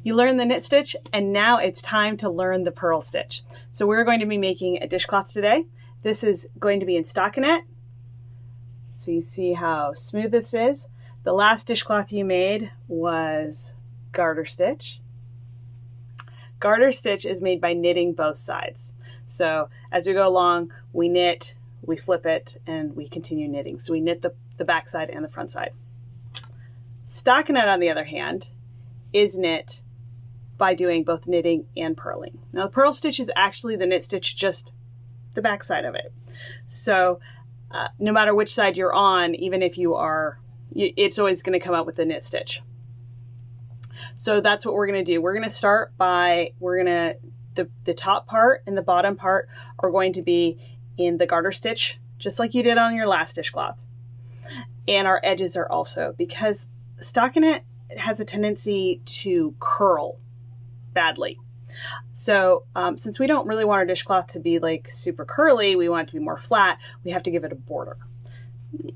You learned the knit stitch, and now it's time to learn the purl stitch. So we're going to be making a dishcloth today. This is going to be in stockinette. So you see how smooth this is. The last dishcloth you made was garter stitch. Garter stitch is made by knitting both sides. So as we go along, we knit, we flip it, and we continue knitting. So we knit the back side and the front side. Stockinette, on the other hand, is knit by doing both knitting and purling. Now the purl stitch is actually the knit stitch, just the back side of it. So no matter which side you're on, even if you are, it's always going to come out with the knit stitch. So that's what we're going to do. We're going to start by, the top part and the bottom part are going to be in the garter stitch, just like you did on your last dishcloth. And our edges are also, because stockinette has a tendency to curl badly. So since we don't really want our dishcloth to be like super curly, we want it to be more flat, we have to give it a border.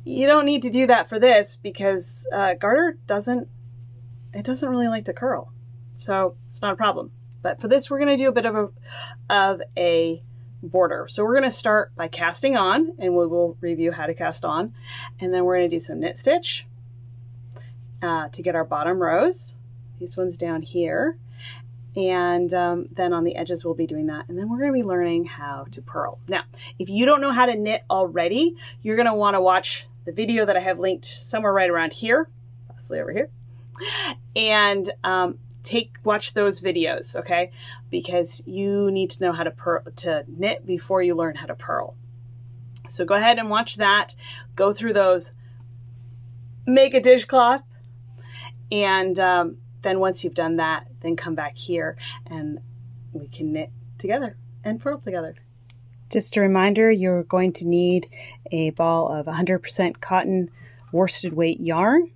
You don't need to do that for this because garter doesn't really like to curl. So it's not a problem. But for this, we're going to do a bit of a border. So we're going to start by casting on, and we will review how to cast on. And then we're going to do some knit stitch to get our bottom rows. These ones down here. And then on the edges, we'll be doing that. And then we're going to be learning how to purl. Now, if you don't know how to knit already, you're going to want to watch the video that I have linked somewhere right around here, possibly over here, and watch those videos, okay? Because you need to know how to knit before you learn how to purl. So go ahead and watch that. Go through those. Make a dishcloth, and then once you've done that, then come back here and we can knit together and purl together. Just a reminder, you're going to need a ball of 100% cotton worsted weight yarn.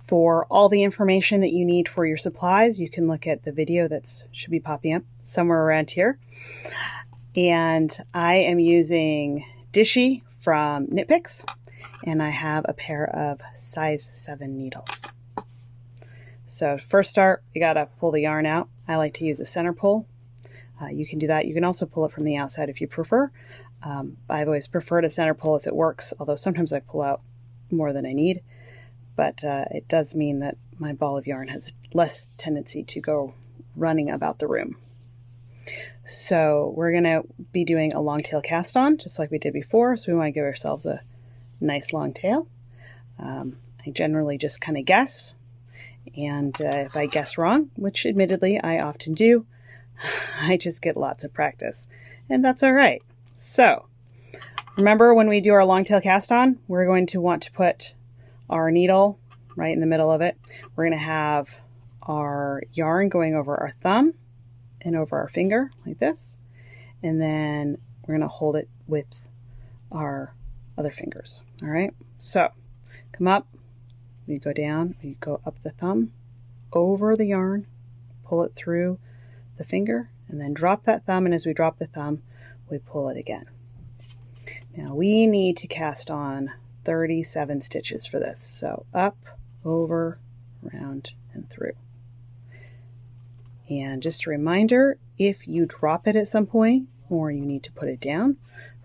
For all the information that you need for your supplies, you can look at the video that should be popping up somewhere around here. And I am using Dishy from Knit Picks, and I have a pair of size 7 needles. So first start, you gotta pull the yarn out. I like to use a center pull. You can do that. You can also pull it from the outside if you prefer. I've always preferred a center pull if it works, although sometimes I pull out more than I need. But it does mean that my ball of yarn has less tendency to go running about the room. So we're gonna be doing a long tail cast on, just like we did before. So we wanna give ourselves a nice long tail. I generally just kind of guess. And if I guess wrong, which admittedly I often do, I just get lots of practice. And that's all right. So remember, when we do our long tail cast on, we're going to want to put our needle right in the middle of it. We're going to have our yarn going over our thumb and over our finger like this. And then we're going to hold it with our other fingers. All right. So come up. You go down, you go up the thumb, over the yarn, pull it through the finger, and then drop that thumb. And as we drop the thumb, we pull it again. Now we need to cast on 37 stitches for this. So up, over, around, and through. And just a reminder, if you drop it at some point, or you need to put it down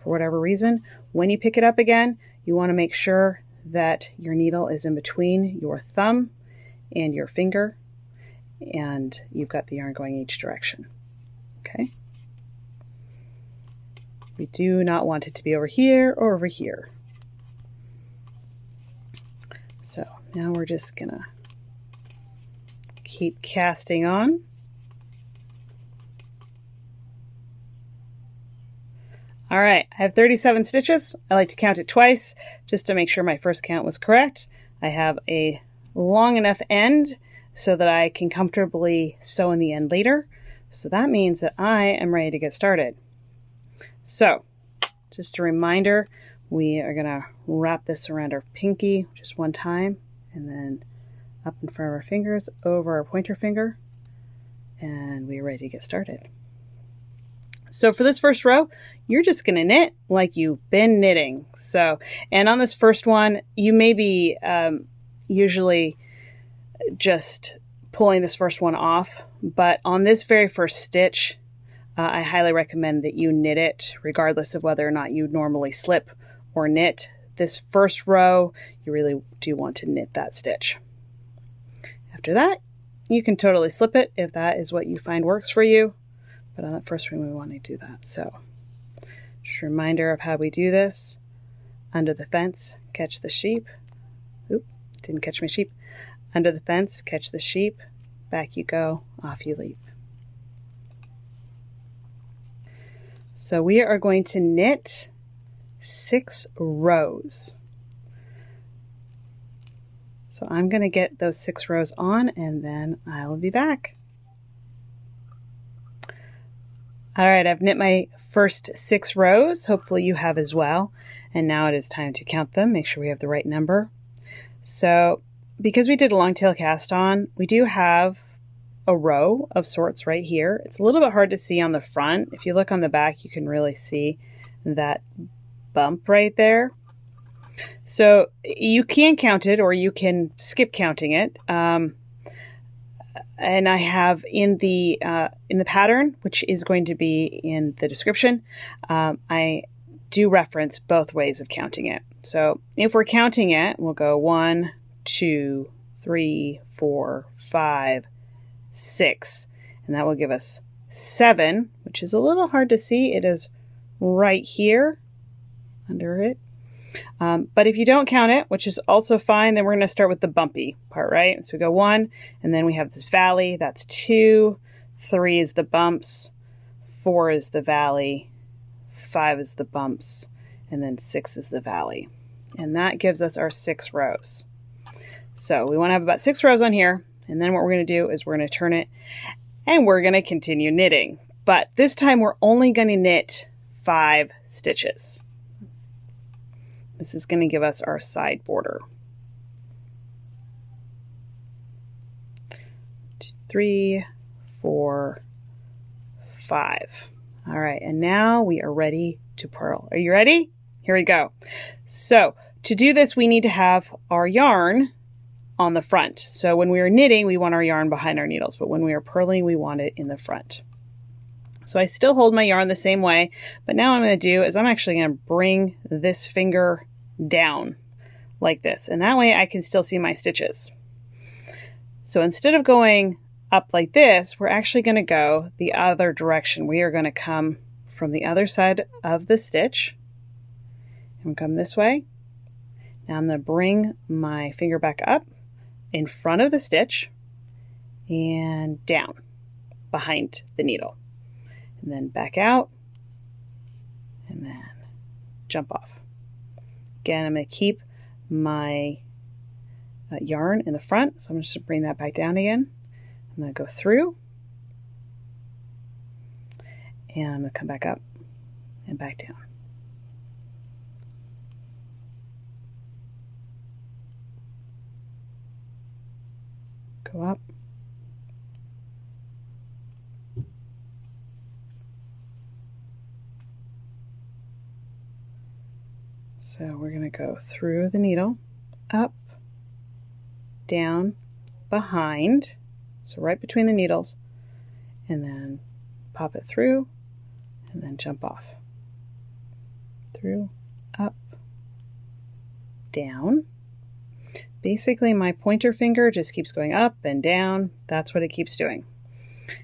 for whatever reason, when you pick it up again, you want to make sure that your needle is in between your thumb and your finger, and you've got the yarn going each direction. Okay? We do not want it to be over here or over here. So now we're just gonna keep casting on. All right, I have 37 stitches. I like to count it twice just to make sure my first count was correct. I have a long enough end so that I can comfortably sew in the end later. So that means that I am ready to get started. So just a reminder, we are gonna wrap this around our pinky just one time, and then up in front of our fingers, over our pointer finger, and we're ready to get started. So for this first row, you're just going to knit like you've been knitting. So, and on this first one, you may be usually just pulling this first one off, but on this very first stitch, I highly recommend that you knit it regardless of whether or not you normally slip or knit. This first row, you really do want to knit that stitch. After that, you can totally slip it if that is what you find works for you, but on that first one we want to do that. So just a reminder of how we do this. Under the fence, catch the sheep. Oop, didn't catch my sheep. Under the fence, catch the sheep. Back you go, off you leap. So we are going to knit 6 rows. So I'm going to get those 6 rows on and then I'll be back. All right, I've knit my first 6 rows. Hopefully you have as well. And now it is time to count them, make sure we have the right number. So because we did a long tail cast on, we do have a row of sorts right here. It's a little bit hard to see on the front. If you look on the back, you can really see that bump right there. So you can count it or you can skip counting it. And I have in the pattern, which is going to be in the description, I do reference both ways of counting it. So if we're counting it, we'll go 1, 2, 3, 4, 5, 6, and that will give us 7, which is a little hard to see. It is right here under it. But if you don't count it, which is also fine, then we're going to start with the bumpy part, right? So we go 1, and then we have this valley. That's 2. 3 is the bumps. 4 is the valley. 5 is the bumps. And then 6 is the valley. And that gives us our 6 rows. So we want to have about 6 rows on here. And then what we're going to do is we're going to turn it and we're going to continue knitting. But this time we're only going to knit 5 stitches. This is going to give us our side border. 2, 3, 4, 5. All right, and now we are ready to purl. Are you ready? Here we go. So to do this, we need to have our yarn on the front. So when we are knitting, we want our yarn behind our needles, but when we are purling, we want it in the front. So I still hold my yarn the same way, but now what I'm going to do is I'm actually going to bring this finger down like this, and that way I can still see my stitches. So instead of going up like this, we're actually going to go the other direction. We are going to come from the other side of the stitch and come this way. Now I'm going to bring my finger back up in front of the stitch and down behind the needle, and then back out and then jump off. Again, I'm going to keep my yarn in the front, so I'm just going to bring that back down again. I'm going to go through and I'm going to come back up and back down. Go up. So we're going to go through the needle, up, down, behind, so right between the needles, and then pop it through, and then jump off. Through, up, down. Basically, my pointer finger just keeps going up and down. That's what it keeps doing.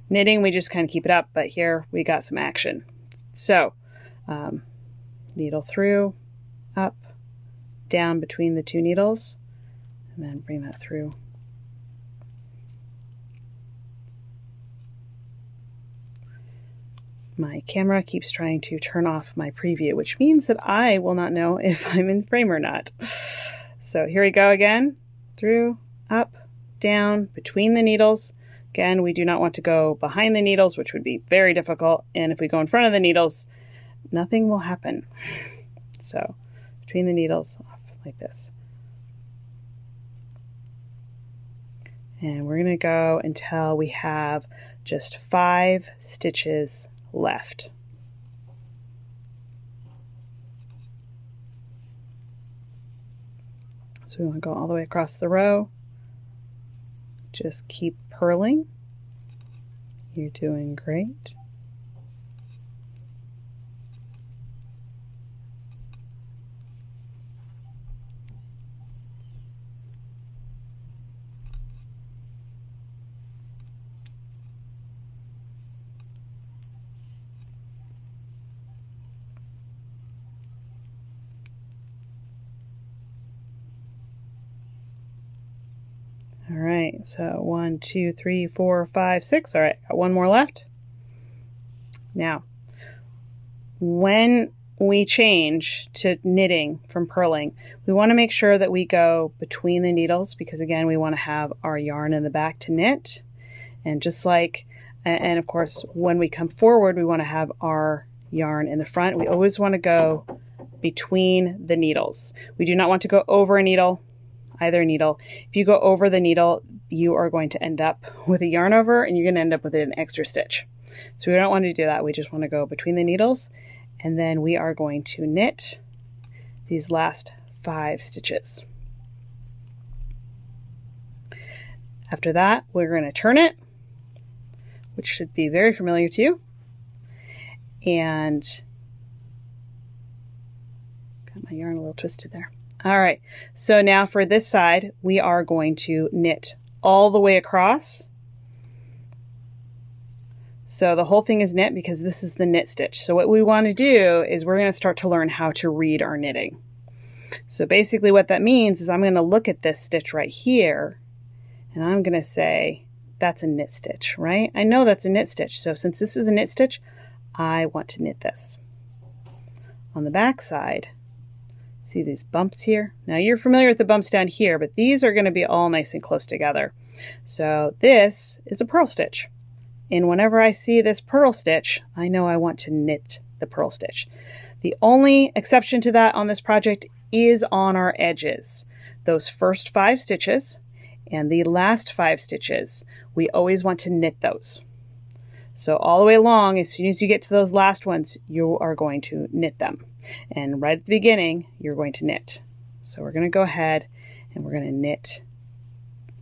Knitting, we just kind of keep it up, but here we got some action. So, needle through, up, down between the 2 needles, and then bring that through. My camera keeps trying to turn off my preview, which means that I will not know if I'm in frame or not. So here we go again, through, up, down, between the needles. Again, we do not want to go behind the needles, which would be very difficult. And if we go in front of the needles, nothing will happen. So between the needles, off like this. And we're going to go until we have just 5 stitches left. So we want to go all the way across the row. Just keep purling. You're doing great. All right, so 1, 2, 3, 4, 5, 6. All right, got one more left. Now, when we change to knitting from purling, we want to make sure that we go between the needles because, again, we want to have our yarn in the back to knit. And just like, and of course, when we come forward, we want to have our yarn in the front. We always want to go between the needles. We do not want to go over a needle. Either needle. If you go over the needle, you are going to end up with a yarn over and you're going to end up with an extra stitch. So we don't want to do that. We just want to go between the needles and then we are going to knit these last 5 stitches. After that, we're going to turn it, which should be very familiar to you. And got my yarn a little twisted there. All right, so now for this side, we are going to knit all the way across. So the whole thing is knit because this is the knit stitch. So what we want to do is we're going to start to learn how to read our knitting. So basically what that means is I'm going to look at this stitch right here and I'm going to say, that's a knit stitch, right? I know that's a knit stitch. So since this is a knit stitch, I want to knit this. On the back side, see these bumps here? Now you're familiar with the bumps down here, but these are going to be all nice and close together. So this is a purl stitch. And whenever I see this purl stitch, I know I want to knit the purl stitch. The only exception to that on this project is on our edges. Those first 5 stitches and the last 5 stitches, we always want to knit those. So all the way along, as soon as you get to those last ones, you are going to knit them. And right at the beginning, you're going to knit. So we're going to go ahead and we're going to knit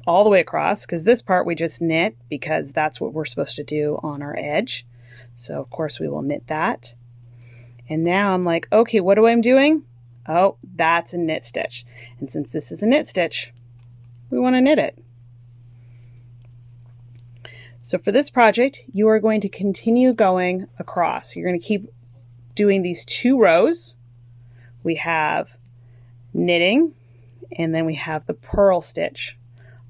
all the way across because this part we just knit because that's what we're supposed to do on our edge. So of course we will knit that. And now I'm like, okay, what am I doing? Oh, that's a knit stitch. And since this is a knit stitch, we want to knit it. So for this project, you are going to continue going across. You're going to keep doing these 2 rows. We have knitting, and then we have the purl stitch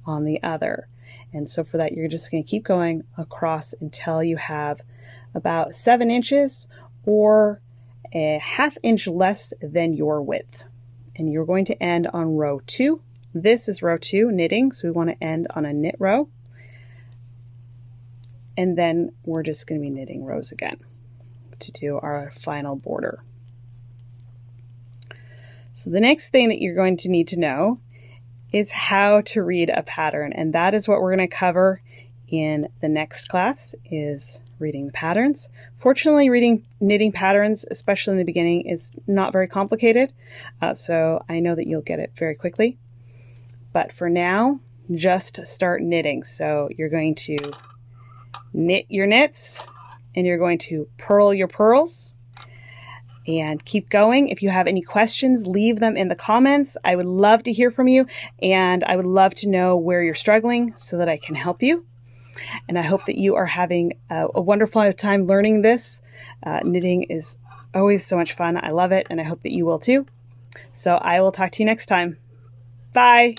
on the other. And so for that, you're just going to keep going across until you have about 7 inches or a ½ inch less than your width. And you're going to end on row 2. This is row 2, knitting, so we want to end on a knit row. And then we're just going to be knitting rows again to do our final border. So the next thing that you're going to need to know is how to read a pattern. And that is what we're going to cover in the next class, is reading the patterns. Fortunately, reading knitting patterns, especially in the beginning, is not very complicated. So I know that you'll get it very quickly. But for now, just start knitting. So you're going to knit your knits and you're going to purl your purls and keep going. If you have any questions, leave them in the comments. I would love to hear from you and I would love to know where you're struggling so that I can help you. And I hope that you are having a wonderful time learning this. Knitting is always so much fun. I love it and I hope that you will too. So I will talk to you next time. Bye.